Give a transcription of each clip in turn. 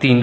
3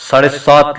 7.5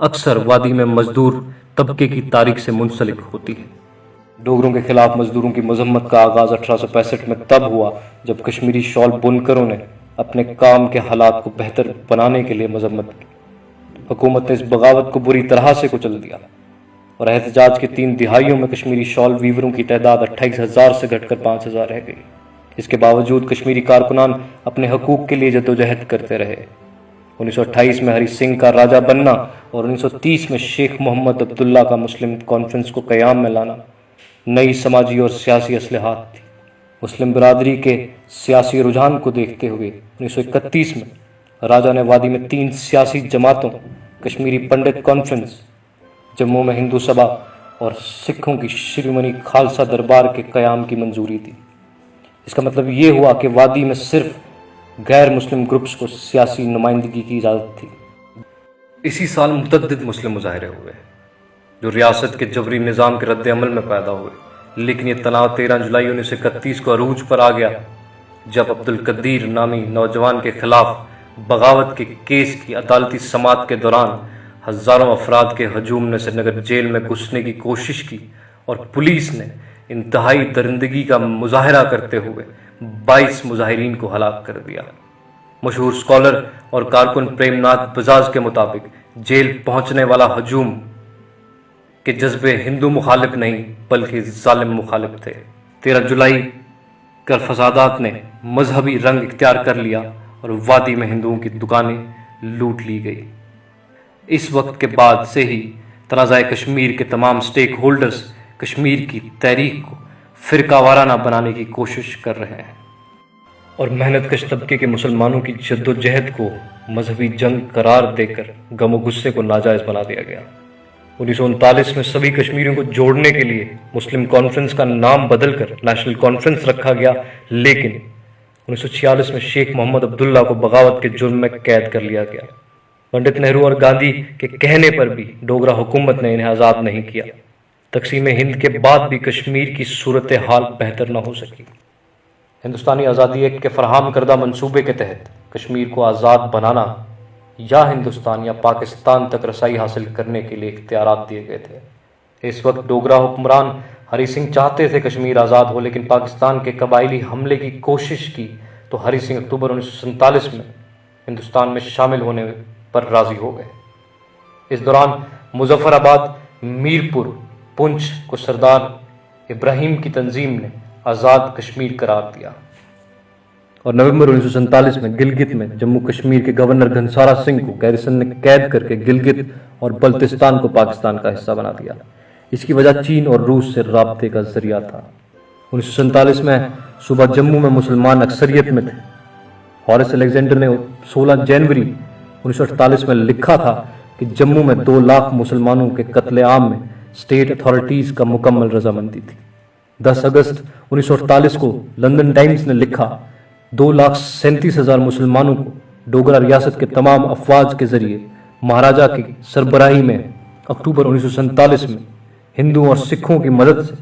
اکثر وادی میں مزدور طبقے کی تاریخ سے منسلک ہوتی ہے۔ ڈوگروں کے خلاف مزدوروں کی مذمت کا آغاز 1865 میں تب ہوا جب کشمیری شال بنکروں نے اپنے کام کے حالات کو بہتر بنانے کے لیے مذمت کی۔ حکومت نے اس بغاوت کو بری طرح سے کچل دیا اور احتجاج کی 3 دہائیوں میں کشمیری شال ویوروں کی تعداد 28,000 سے گھٹ کر 5,000 رہ گئی۔ اس کے باوجود کشمیری کارکنان اپنے حقوق کے لیے جدوجہد کرتے رہے۔ 1928 میں ہری سنگھ کا راجہ بننا اور 1930 میں شیخ محمد عبداللہ کا مسلم کانفرنس کو قیام میں لانا نئی سماجی اور سیاسی اصلاحات تھی۔ مسلم برادری کے سیاسی رجحان کو دیکھتے ہوئے 1931 میں راجہ نے وادی میں 3 سیاسی جماعتوں کشمیری پنڈت کانفرنس، جموں میں ہندو سبھا اور سکھوں کی شرومنی خالصہ دربار کے قیام کی منظوری دی۔ اس کا مطلب یہ ہوا کہ وادی میں صرف غیر مسلم گروپس کو سیاسی نمائندگی کی اجازت تھی۔ اسی سال متعدد مسلم مظاہرے ہوئے جو ریاست کے جبری نظام کے رد عمل میں پیدا ہوئے، لیکن یہ تناؤ 13 جولائی 1931 کو عروج پر آ گیا جب عبدالقدیر نامی نوجوان کے خلاف بغاوت کے کیس کی عدالتی سماعت کے دوران ہزاروں افراد کے ہجوم نے سری نگر جیل میں گھسنے کی کوشش کی اور پولیس نے انتہائی درندگی کا مظاہرہ کرتے ہوئے 22 مظاہرین کو ہلاک کر دیا۔ مشہور اسکالر اور کارکن پریم ناتھ بجاج کے مطابق جیل پہنچنے والا ہجوم کے جذبے ہندو مخالف نہیں بلکہ ظالم مخالف تھے۔ 13 جولائی کر فسادات نے مذہبی رنگ اختیار کر لیا اور وادی میں ہندوؤں کی دکانیں لوٹ لی گئی۔ اس وقت کے بعد سے ہی تنازع کشمیر کے تمام سٹیک ہولڈرز کشمیر کی تحریک کو فرقہ وارانہ بنانے کی کوشش کر رہے ہیں اور محنت کش طبقے کے مسلمانوں کی جد و جہد کو مذہبی جنگ قرار دے کر غم و غصے کو ناجائز بنا دیا گیا۔ 1939 میں سبھی کشمیریوں کو جوڑنے کے لیے مسلم کانفرنس کا نام بدل کر نیشنل کانفرنس رکھا گیا، لیکن 1946 میں شیخ محمد عبداللہ کو بغاوت کے جرم میں قید کر لیا گیا۔ پنڈت نہرو اور گاندھی کے کہنے پر بھی ڈوگرا حکومت نے انہیں آزاد نہیں کیا۔ تقسیم ہند کے بعد بھی کشمیر کی صورتحال بہتر نہ ہو سکی۔ ہندوستانی آزادی ایکٹ کے فراہم کردہ منصوبے کے تحت کشمیر کو آزاد بنانا یا ہندوستان یا پاکستان تک رسائی حاصل کرنے کے لیے اختیارات دیے گئے تھے۔ اس وقت ڈوگرا حکمران ہری سنگھ چاہتے تھے کشمیر آزاد ہو، لیکن پاکستان کے قبائلی حملے کی کوشش کی تو ہری سنگھ اکتوبر 1947 میں ہندوستان میں شامل ہونے پر راضی ہو گئے۔ اس دوران مظفر آباد، میرپور، پنچ کو سردار ابراہیم کی تنظیم نے آزاد کشمیر قرار دیا اور نومبر 1947 میں گلگت میں جموں کشمیر کے گورنر گھنسارا سنگھ کو گیریسن نے قید کر کے گلگت اور بلتستان کو پاکستان کا حصہ بنا دیا۔ اس کی وجہ چین اور روس سے رابطے کا ذریعہ تھا۔ 1947 میں صوبہ جموں میں مسلمان اکثریت میں تھے۔ ہارس الیگزینڈر نے 16 جنوری 1948 میں لکھا تھا کہ جموں میں 2 لاکھ مسلمانوں کے قتل عام میں اسٹیٹ اتھارٹیز کا مکمل رضامندی تھی۔ 10 اگست 1948 کو لندن ٹائمز نے لکھا 2,37,000 مسلمانوں کو ڈوگرا ریاست کے تمام افواج کے ذریعے مہاراجہ کی سربراہی میں اکتوبر 1947 میں ہندوؤں اور سکھوں کی مدد سے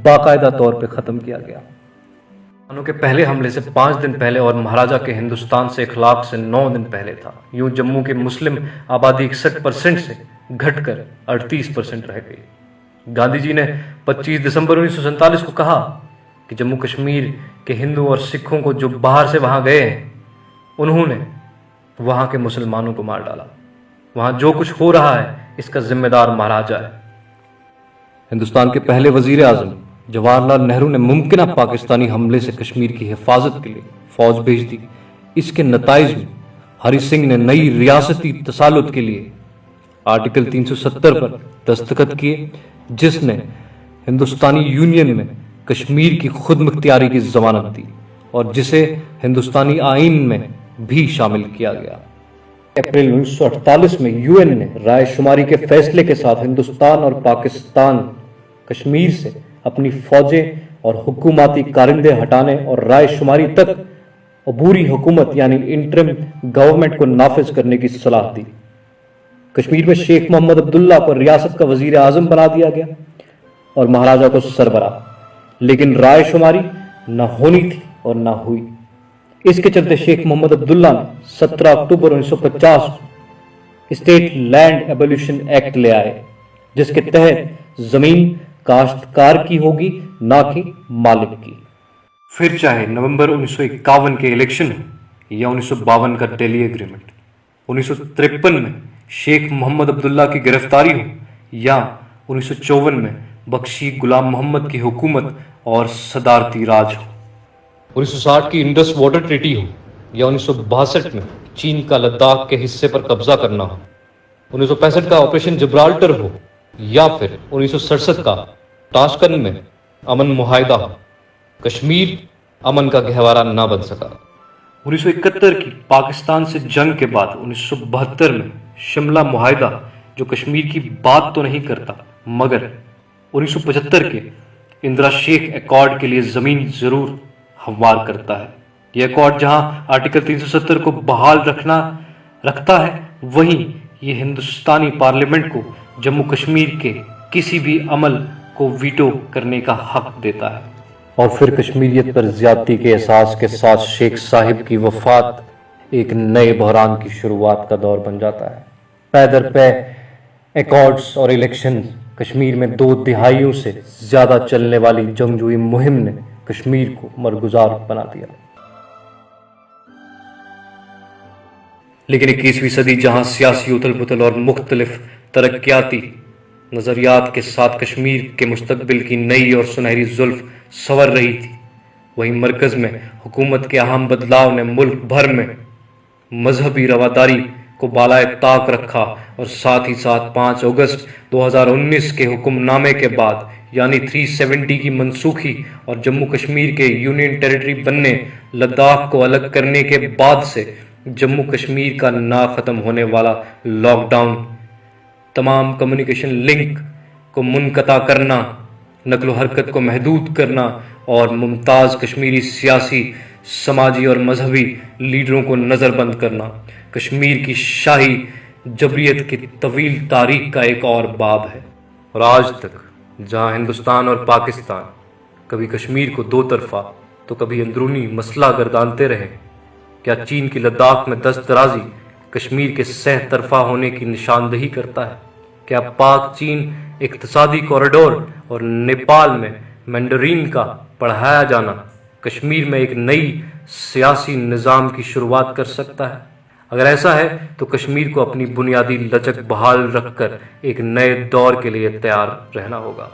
باقاعدہ طور پر ختم کیا گیا۔ مسلمانوں کے پہلے حملے سے 5 دن پہلے اور مہاراجہ کے ہندوستان سے اخلاق سے 9 دن پہلے تھا۔ یوں جموں کی مسلم آبادی 61% سے گھٹ کر 38% رہ گئی۔ گاندھی جی نے 25 دسمبر 1947 کو کہا کہ جموں کشمیر کے ہندو اور سکھوں کو جو باہر سے وہاں گئے ہیں انہوں نے وہاں کے مسلمانوں کو مار ڈالا۔ وہاں جو کچھ ہو رہا ہے اس کا ذمہ دار مہاراجہ ہے۔ ہندوستان کے پہلے وزیر اعظم جواہر لال نہرو نے ممکنہ پاکستانی حملے سے کشمیر کی حفاظت کے لیے فوج بھیج دی۔ اس کے نتائج میں ہری سنگھ نے نئی ریاستی تسلط کے لیے آرٹیکل 370 پر دستخط کیے، جس نے ہندوستانی یونین میں کشمیر کی خود مختاری کی ضمانت دی اور جسے ہندوستانی آئین میں بھی شامل کیا گیا۔ اپریل 1948 میں یو این نے رائے شماری کے فیصلے کے ساتھ ہندوستان اور پاکستان کشمیر سے اپنی فوجیں اور حکومتی کارندے ہٹانے اور رائے شماری تک عبوری حکومت یعنی انٹرم گورنمنٹ کو نافذ کرنے کی صلاح دی۔ کشمیر میں شیخ محمد عبداللہ کو ریاست کا وزیر اعظم بنا دیا گیا اور مہاراجہ کو سربراہ، لیکن رائے شماری نہ ہونی تھی اور نہ ہوئی۔ اس کے چلتے شیخ محمد عبداللہ نے 17 اکتوبر 1950 کو اسٹیٹ لینڈ ایبولیوشن ایکٹ لے آئے، جس کے تحت زمین کاشتکار کی ہوگی نہ کہ مالک کی۔ پھر چاہے نومبر 1951 کے الیکشن ہو یا 1952 کا دہلی ایگریمنٹ، 1953 میں شیخ محمد عبداللہ کی گرفتاری ہو یا 1954 میں بخشی غلام محمد کی حکومت اور صدارتی راج ہو، 1960 کی انڈس واٹر ٹریٹی ہو یا 1962 میں چین کا لداخ کے حصے پر قبضہ کرنا ہو، 1965 کا آپریشن جبرالٹر ہو یا پھر 1967 کا تاشقند میں امن معاہدہ ہو، کشمیر امن کا گہوارہ نہ بن سکا۔ 1971 کی پاکستان سے جنگ کے بعد 1972 میں شملہ معاہدہ، جو کشمیر کی بات تو نہیں کرتا مگر 1975 کے اندرا شیخ ایکارڈ کے لیے زمین ضرور ہموار کرتا ہے۔ یہ ایکارڈ جہاں آرٹیکل 370 کو بحال رکھتا ہے، وہیں یہ ہندوستانی پارلیمنٹ کو جموں کشمیر کے کسی بھی عمل کو ویٹو کرنے کا حق دیتا ہے۔ اور پھر کشمیریت پر زیادتی کے احساس کے ساتھ شیخ صاحب کی وفات ایک نئے بحران کی شروعات کا دور بن جاتا ہے۔ پے در پے ایکارڈز اور الیکشن، کشمیر میں 2 دہائیوں سے زیادہ چلنے والی جنگجوئی مہم نے کشمیر کو مرگزار بنا دیا۔ لیکن 21ویں صدی جہاں سیاسی اتھل پتھل اور مختلف ترقیاتی نظریات کے ساتھ کشمیر کے مستقبل کی نئی اور سنہری زلف سنور رہی تھی، وہیں مرکز میں حکومت کے اہم بدلاؤ نے ملک بھر میں مذہبی رواداری کو بالائے طاق رکھا، اور ساتھ ہی ساتھ 5 اگست 2019 کے حکم نامے کے بعد یعنی 370 کی منسوخی اور جموں کشمیر کے یونین ٹیریٹری بننے، لداخ کو الگ کرنے کے بعد سے جموں کشمیر کا نہ ختم ہونے والا لاک ڈاؤن، تمام کمیونیکیشن لنک کو منقطع کرنا، نقل و حرکت کو محدود کرنا اور ممتاز کشمیری سیاسی، سماجی اور مذہبی لیڈروں کو نظر بند کرنا، کشمیر کی شاہی جبریت کی طویل تاریخ کا ایک اور باب ہے۔ اور آج تک جہاں ہندوستان اور پاکستان کبھی کشمیر کو 2 طرفہ تو کبھی اندرونی مسئلہ گردانتے رہے، کیا چین کی لداخ میں دست درازی کشمیر کے سہ طرفہ ہونے کی نشاندہی کرتا ہے؟ کیا پاک چین اقتصادی کوریڈور اور نیپال میں مینڈرین کا پڑھایا جانا کشمیر میں ایک نئی سیاسی نظام کی شروعات کر سکتا ہے؟ اگر ایسا ہے تو کشمیر کو اپنی بنیادی لچک بحال رکھ کر ایک نئے دور کے لیے تیار رہنا ہوگا۔